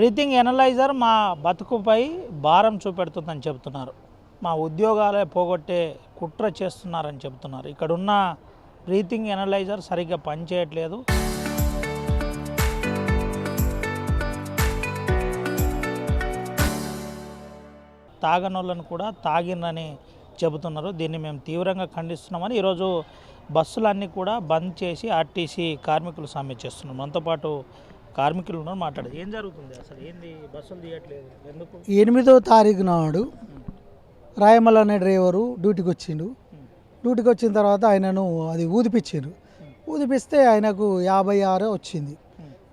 Breathing analyser మా బతుకుపై భారం చూపెడుతుందని చెబుతున్నారు. మా ఉద్యోగాలే పోగొట్టే కుట్ర చేస్తున్నారని చెబుతున్నారు. ఇక్కడున్న బ్రీతింగ్ ఎనలైజర్ సరిగ్గా పనిచేయట్లేదు. తాగనోళ్ళను కూడా తాగినని చెబుతున్నారు. దీన్ని మేము తీవ్రంగా ఖండిస్తున్నామని ఈరోజు బస్సులన్నీ కూడా బంద్ చేసి ఆర్టీసీ కార్మికులు సమ్మె చేస్తున్నారు. మనతో పాటు కార్మికులు ఉన్నారు, మాట్లాడేది. ఏం జరుగుతుంది అసలు, ఏంది బస్సులు తీయట్లేదు ఎందుకు? 8వ తారీఖు నాడు రాయమల్ అనే డ్రైవరు డ్యూటీకి వచ్చిండు. డ్యూటీకి వచ్చిన తర్వాత ఆయనను అది ఊదిపించారు. ఊదిపిస్తే ఆయనకు 56 వచ్చింది.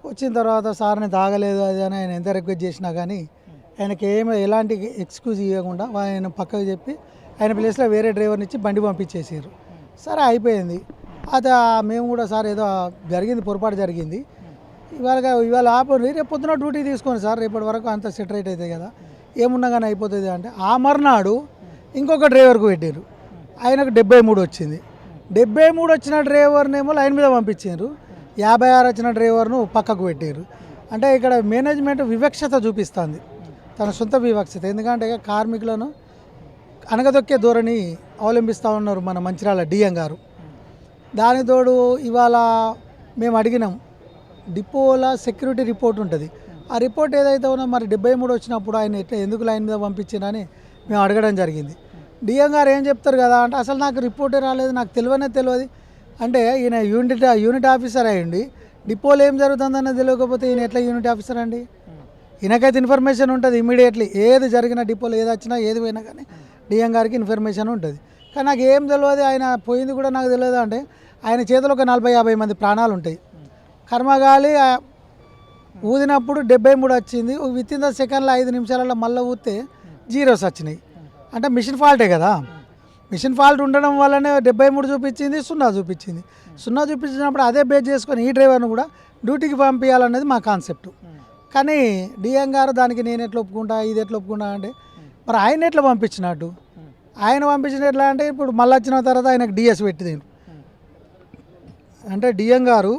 వచ్చిన తర్వాత సార్ని తాగలేదు అది అని ఆయన ఎంత రిక్వెస్ట్ చేసినా కానీ ఆయనకి ఎలాంటి ఎక్స్క్యూజ్ ఇవ్వకుండా ఆయన పక్కకు చెప్పి ఆయన ప్లేస్లో వేరే డ్రైవర్ని ఇచ్చి బండి పంపించేసారు. సరే అయిపోయింది. అది మేము కూడా సార్ ఏదో జరిగింది, పొరపాటు జరిగింది, ఇవాళ ఆపండి, రేపు పొద్దున డ్యూటీ తీసుకోండి సార్, రేపటి వరకు అంత సెట్ రైట్ అవుతుంది కదా, ఏమున్నా కానీ అయిపోతుంది అంటే ఆ మర్నాడు ఇంకొక డ్రైవర్కు పెట్టారు. ఆయనకు 73 వచ్చింది. 73 వచ్చిన డ్రైవర్నేమో లైన్ మీద పంపించారు. 56 వచ్చిన డ్రైవర్ను పక్కకు పెట్టారు. అంటే ఇక్కడ మేనేజ్మెంట్ వివక్షత చూపిస్తుంది, తన సొంత వివక్షత. ఎందుకంటే కార్మికులను అనగదొక్కే ధోరణి అవలంబిస్తూ ఉన్నారు మన మంచిర్యాల డిఎం గారు. దాని తోడు ఇవాళ మేము అడిగినాం, డిపోలో సెక్యూరిటీ రిపోర్ట్ ఉంటుంది. ఆ రిపోర్ట్ ఏదైతే ఉన్నా మరి 73 వచ్చినప్పుడు ఆయన ఎందుకు లైన్ మీద పంపించారని మేము అడగడం జరిగింది. డిఎం గారు ఏం చెప్తారు కదా అంటే, అసలు నాకు రిపోర్టే రాలేదు, నాకు తెలియదు అంటే, ఈయన యూనిట్ ఆఫీసర్ అయ్యండి, డిపోలో ఏం జరుగుతుందన్నది తెలియకపోతే ఈయన ఎట్లా యూనిట్ ఆఫీసర్ అండి? ఈయనకైతే ఇన్ఫర్మేషన్ ఉంటుంది ఇమీడియట్లీ, ఏది జరిగిన డిపోలో ఏది వచ్చినా ఏది పోయినా కానీ డిఎం గారికి ఇన్ఫర్మేషన్ ఉంటుంది. కానీ నాకు ఏం తెలియదు, ఆయన పోయింది కూడా నాకు తెలియదు అంటే ఆయన చేతిలో ఒక 40-50 మంది ప్రాణాలు ఉంటాయి. కర్మగాలి ఊదినప్పుడు 73 వచ్చింది. విత్ ఇన్ ద సెకండ్లో 5 నిమిషాలలో మళ్ళీ ఊదితే 0s వచ్చినాయి. అంటే మిషన్ ఫాల్టే కదా. మిషన్ ఫాల్ట్ ఉండడం వల్లనే 73 చూపించింది, 0 చూపించింది. 0 చూపించినప్పుడు అదే బేస్ చేసుకొని ఈ డ్రైవర్ను కూడా డ్యూటీకి పంపించాలన్నది మా కాన్సెప్ట్. కానీ డిఎం గారు దానికి నేను ఎట్లా ఒప్పుకుంటా, ఇది ఎట్లా ఒప్పుకుంటా అంటే, మరి ఆయన ఎట్లా పంపించినట్టు? ఆయన పంపించిన ఎట్లా అంటే, ఇప్పుడు మళ్ళీ వచ్చిన తర్వాత ఆయనకు డిఎస్ పెట్టింది. అంటే డిఎం గారు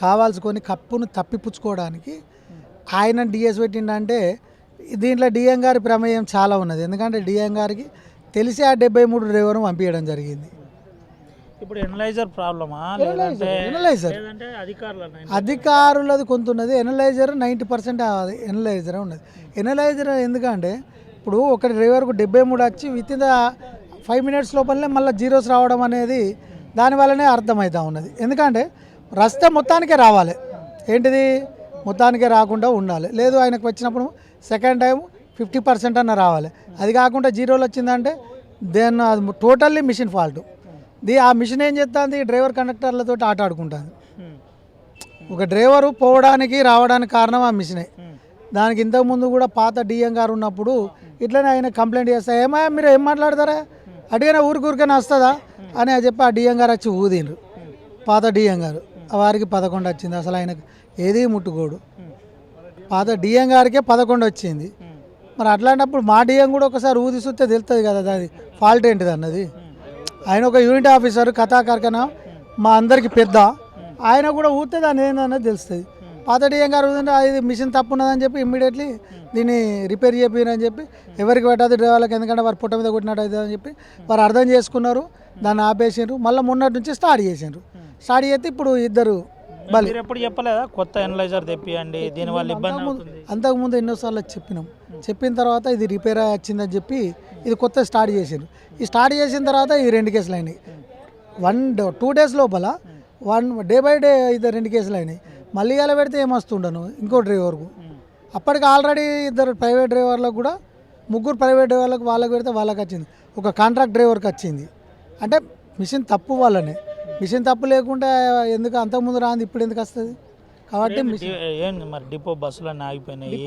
కావాల్సుకొని కప్పును తప్పిపుచ్చుకోవడానికి ఆయన డిఎస్ పెట్టిండంటే దీంట్లో డిఎం గారి ప్రమేయం చాలా ఉన్నది. ఎందుకంటే డిఎం గారికి తెలిసి ఆ 73 డ్రైవర్ను పంపించడం జరిగింది. ఇప్పుడు ఎనలైజర్ ప్రాబ్లమా? ఎనలైజర్ అధికారులది కొంత ఉన్నది. ఎనలైజర్ 90% ఎనలైజరే ఉన్నది. ఎనలైజర్ ఎందుకంటే ఇప్పుడు ఒక డ్రైవర్కు 73 వచ్చి విత్ ఇన్ ద 5 minutes లోపలనే మళ్ళీ 0s రావడం అనేది దానివల్లనే అర్థమవుతూ ఉన్నది. ఎందుకంటే రస్తా మొత్తానికే రావాలి, ఏంటిది మొత్తానికే రాకుండా ఉండాలి. లేదు ఆయనకు వచ్చినప్పుడు సెకండ్ టైం 50% అన్న రావాలి. అది కాకుండా 0s వచ్చిందంటే దెన్ అది టోటల్లీ మిషన్ ఫాల్ట్. ఆ మిషన్ ఏం చేస్తుంది, డ్రైవర్ కండక్టర్లతో ఆట ఆడుకుంటుంది. ఒక డ్రైవరు పోవడానికి రావడానికి కారణం ఆ మిషనే. దానికి ఇంతకుముందు కూడా పాత డిఎం గారు ఉన్నప్పుడు ఇట్లనే ఆయన కంప్లైంట్ చేస్తా, ఏమయ్యా మీరు ఏం మాట్లాడతారా, అడిగినా ఊరికైనా వస్తుందా అని చెప్పి ఆ డిఎం గారు వచ్చి ఊదిండ్రు. పాత డిఎం గారు వారికి 11 వచ్చింది. అసలు ఆయనకు ఏది ముట్టుకోడు. పాత డిఎం గారికే 11 వచ్చింది. మరి అట్లాంటప్పుడు మా డిఎం కూడా ఒకసారి ఊది చూస్తే తెలుస్తుంది కదా అది ఫాల్ట్ ఏంటిది అన్నది. ఆయన ఒక యూనిట్ ఆఫీసర్, కథాకారకన మా అందరికి పెద్ద, ఆయన కూడా ఊతే దాన్ని ఏందన్నది తెలుస్తుంది. పాత డిఎం గారు ఊదంటే అది మిషన్ తప్పు ఉన్నదని చెప్పి ఇమ్మీడియట్లీ దీన్ని రిపేర్ చేపిరని చెప్పి ఎవరికి పెట్టదు డ్రైవర్లకు, ఎందుకంటే వారు పుట్ట మీద కొట్టినట్టు అవుతుంది అని చెప్పి వారు అర్థం చేసుకున్నారు. దాన్ని ఆపేసారు. మళ్ళీ మొన్నటి నుంచి స్టార్ట్ చేసారు. స్టార్ట్ చేస్తే ఇప్పుడు ఇద్దరు బలి. ఎప్పుడు చెప్పలేదా కొత్త ఎనలైజర్ తెప్పియండి, దీనివల్ల ఇబ్బంది అవుతుంది? అంతకుముందు ఎన్నోసార్లు చెప్పినాం. చెప్పిన తర్వాత ఇది రిపేర్ వచ్చిందని చెప్పి ఇది కొత్త స్టార్ట్ చేసారు. ఈ స్టార్ట్ చేసిన తర్వాత ఈ 2 కేసులు అయినాయి. 2 days లోపల డే బై డే ఇది 2 కేసులు అయినాయి. మళ్ళీ ఇలా పెడితే ఏమొస్తుండను ఇంకో డ్రైవర్కు. అప్పటికి ఆల్రెడీ 2 ప్రైవేట్ డ్రైవర్లకు కూడా 3 ప్రైవేట్ డ్రైవర్లకు వాళ్ళకి పెడితే వాళ్ళకి వచ్చింది. ఒక కాంట్రాక్ట్ డ్రైవర్కి వచ్చింది. అంటే మిషన్ తప్పు వల్లనే. మిషన్ తప్పు లేకుండా ఎందుకు అంతకుముందు రాంది ఇప్పుడు ఎందుకు వస్తుంది? కాబట్టి మరి డిపో బస్సులన్నీ ఆగిపోయినాయి.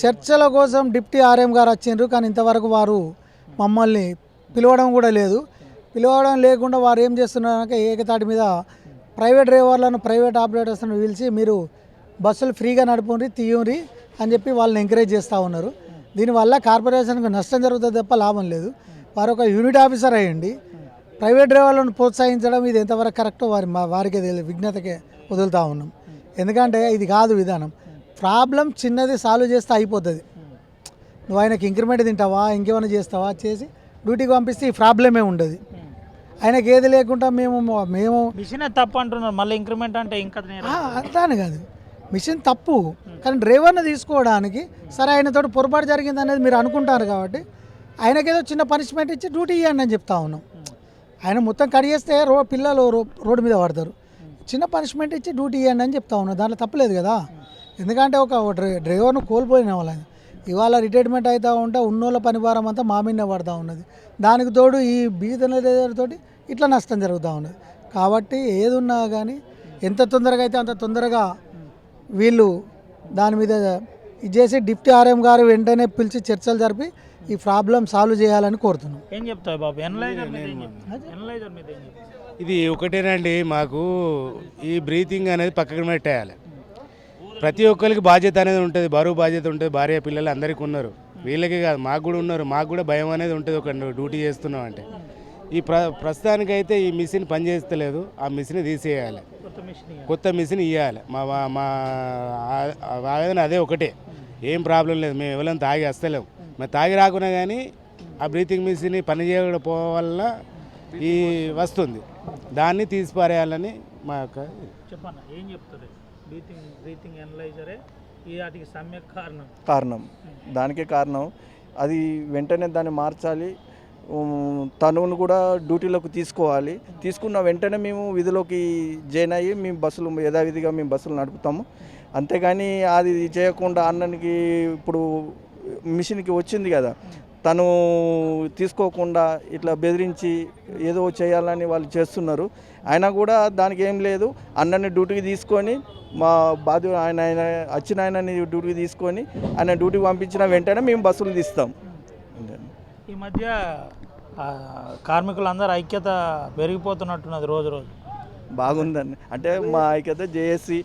చర్చల కోసం డిప్టీ ఆర్ఎం గారు వచ్చిండ్రు, కానీ ఇంతవరకు వారు మమ్మల్ని పిలవడం కూడా లేదు. పిలవడం లేకుండా వారు ఏం చేస్తున్నారంటే ఏకతాటి మీద ప్రైవేట్ డ్రైవర్లను, ప్రైవేట్ ఆపరేటర్స్ను పిలిచి మీరు బస్సులు ఫ్రీగా నడుపుండ్రి, తీయండి అని చెప్పి వాళ్ళని ఎంకరేజ్ చేస్తూ ఉన్నారు. దీనివల్ల కార్పొరేషన్కి నష్టం జరుగుతుంది తప్ప లాభం లేదు. వారు ఒక యూనిట్ ఆఫీసర్ అయ్యండి ప్రైవేట్ డ్రైవర్లను ప్రోత్సహించడం ఇది ఎంతవరకు కరెక్టో వారికి విజ్ఞతకే వదులుతూ ఉన్నాం. ఎందుకంటే ఇది కాదు విధానం. ప్రాబ్లం చిన్నది సాల్వ్ చేస్తే అయిపోతుంది. నువ్వు ఆయనకి ఇంక్రిమెంట్ తింటావా, ఇంకేమైనా చేస్తావా, చేసి డ్యూటీకి పంపిస్తే ఈ ప్రాబ్లమే ఉండదు. ఆయనకి ఏది లేకుండా మేము మిషన్ తప్పు అంటున్నారు, మళ్ళీ ఇంక్రిమెంట్ అంటే ఇంకా అంటాను కాదు, మిషన్ తప్పు, కానీ డ్రైవర్ని తీసుకోవడానికి సరే ఆయనతో పొరపాటు జరిగింది అనేది మీరు అనుకుంటారు కాబట్టి ఆయనకేదో చిన్న పనిష్మెంట్ ఇచ్చి డ్యూటీ ఇవ్వండి అని చెప్తా ఉన్నాం. ఆయన మొత్తం కడిగేస్తే పిల్లలు రోడ్డు మీద పడతారు. చిన్న పనిష్మెంట్ ఇచ్చి డ్యూటీ ఇవ్వండి అని చెప్తా ఉన్నాం. దాంట్లో తప్పలేదు కదా. ఎందుకంటే ఒక డ్రైవర్ను కోల్పోయిన వాళ్ళ ఇవాళ రిటైర్మెంట్ అవుతూ ఉంటే ఉన్నోళ్ళ పని భారం అంతా మా మీద పడుతూ ఉన్నది. దానికి తోడు ఈ బీదల తోటి ఇట్లా నష్టం జరుగుతూ ఉన్నది. కాబట్టి ఏది ఉన్నా కానీ ఎంత తొందరగా అయితే అంత తొందరగా వీళ్ళు దాని మీద ఇది చేసి డిప్టీ ఆర్ఎం గారు వెంటనే పిలిచి చర్చలు జరిపి ఈ ప్రాబ్లం సాల్వ్ చేయాలని కోరుతున్నాం. ఏం చెప్తావు బాబు? ఎనలైజర్ మీద ఏం చెప్తావు? ఇది ఒకటేనండి, మాకు ఈ బ్రీతింగ్ అనేది పక్కకు పెట్టేయాలి. ప్రతి ఒక్కరికి బాధ్యత అనేది ఉంటుంది, బరువు బాధ్యత ఉంటుంది. భార్య పిల్లలు అందరికీ ఉన్నారు, వీళ్ళకే కాదు మాకు కూడా ఉన్నారు. మాకు కూడా భయం అనేది ఉంటుంది ఒక డ్యూటీ చేస్తున్నాం అంటే. ఈ ప్రస్తుతానికైతే ఈ మిషన్ పనిచేస్తలేదు, ఆ మిషన్ తీసేయాలి, కొత్త మిషన్ ఇవ్వాలి. మా ఆవేదన అదే ఒకటే, ఏం ప్రాబ్లం లేదు. మేము ఎవరైనా తాగి వస్తలేము, మేము తాగి రాకున్నా కానీ ఆ బ్రీతింగ్ మిషన్ పని చేయకపోవడం వల్ల ఈ వస్తుంది, దాన్ని తీసిపారేయాలని మా యొక్క చెప్పన్న. ఏం చెప్తారు? బ్రీతింగ్ ఎనలైజరే ఈ వాటికి సమ్యక్ కారణం దానికే కారణం. అది వెంటనే దాన్ని మార్చాలి. తనువును కూడా డ్యూటీలోకి తీసుకోవాలి. తీసుకున్న వెంటనే మేము విధిలోకి జాయిన్ అయ్యి మేము బస్సులు యథావిధిగా మేము బస్సులు నడుపుతాము. అంతేగాని అది చేయకుండా అన్ననికి ఇప్పుడు మిషన్కి వచ్చింది కదా, తను తీసుకోకుండా ఇట్లా బెదిరించి ఏదో చేయాలని వాళ్ళు చేస్తున్నారు. అయినా కూడా దానికి ఏం లేదు, అన్నని డ్యూటీకి తీసుకొని మా ఆయన వచ్చిన ఆయనని డ్యూటీకి తీసుకొని ఆయన డ్యూటీకి పంపించిన వెంటనే మేము బస్సులు తీస్తాం. ఈ మధ్య కార్మికులందరూ ఐక్యత పెరిగిపోతున్నట్టున్నది రోజు రోజు. బాగుందండి, అంటే మా ఐక్యత జేఏసీ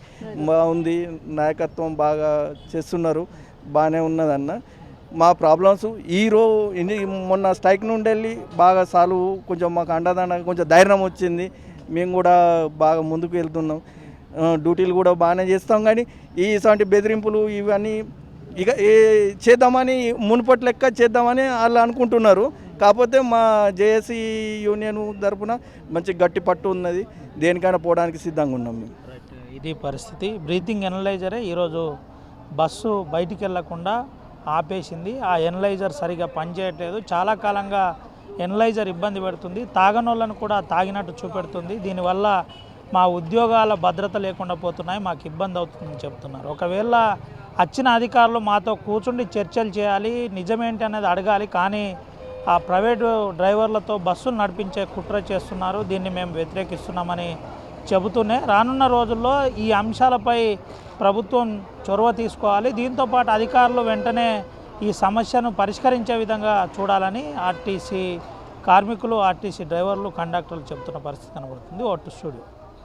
బాగుంది, నాయకత్వం బాగా చేస్తున్నారు, బాగానే ఉన్నదన్న. మా ప్రాబ్లమ్స్ మొన్న స్ట్రైక్ నుండి వెళ్ళి బాగా సాల్వ్, కొంచెం మాకు అండదండ కొంచెం ధైర్యం వచ్చింది. మేము కూడా బాగా ముందుకు వెళ్తున్నాం, డ్యూటీలు కూడా బాగానే చేస్తాం. కానీ ఇటువంటి బెదిరింపులు ఇవన్నీ ఇక చేద్దామని మునుపటి లెక్క చేద్దామని వాళ్ళు అనుకుంటున్నారు. కాకపోతే మా జేఏసీ యూనియన్ తరఫున మంచి గట్టి పట్టు ఉన్నది, దేనికైనా పోవడానికి సిద్ధంగా ఉన్నాం మేము. ఇది పరిస్థితి. బ్రీతింగ్ ఎనలైజరే ఈరోజు బస్సు బయటికి వెళ్లకుండా ఆపేసింది. ఆ ఎనలైజర్ సరిగా పనిచేయట్లేదు. చాలా కాలంగా ఎనలైజర్ ఇబ్బంది పెడుతుంది, తాగనోళ్ళను కూడా తాగినట్టు చూపెడుతుంది. దీనివల్ల మా ఉద్యోగాల భద్రత లేకుండా పోతున్నాయి, మాకు ఇబ్బంది అవుతుందని చెప్తున్నారు. ఒకవేళ వచ్చిన అధికారులు మాతో కూర్చుండి చర్చలు చేయాలి, నిజమేంటి అనేది అడగాలి. కానీ ఆ ప్రైవేటు డ్రైవర్లతో బస్సులు నడిపించే కుట్ర చేస్తున్నారు. దీన్ని మేము వ్యతిరేకిస్తున్నామని చెబుతూనే రానున్న రోజుల్లో ఈ అంశాలపై ప్రభుత్వం చొరవ తీసుకోవాలి. దీంతోపాటు అధికారులు వెంటనే ఈ సమస్యను పరిష్కరించే విధంగా చూడాలని ఆర్టీసీ కార్మికులు, ఆర్టీసీ డ్రైవర్లు, కండక్టర్లు చెబుతున్న పరిస్థితి కనబడుతుంది. Vote studio.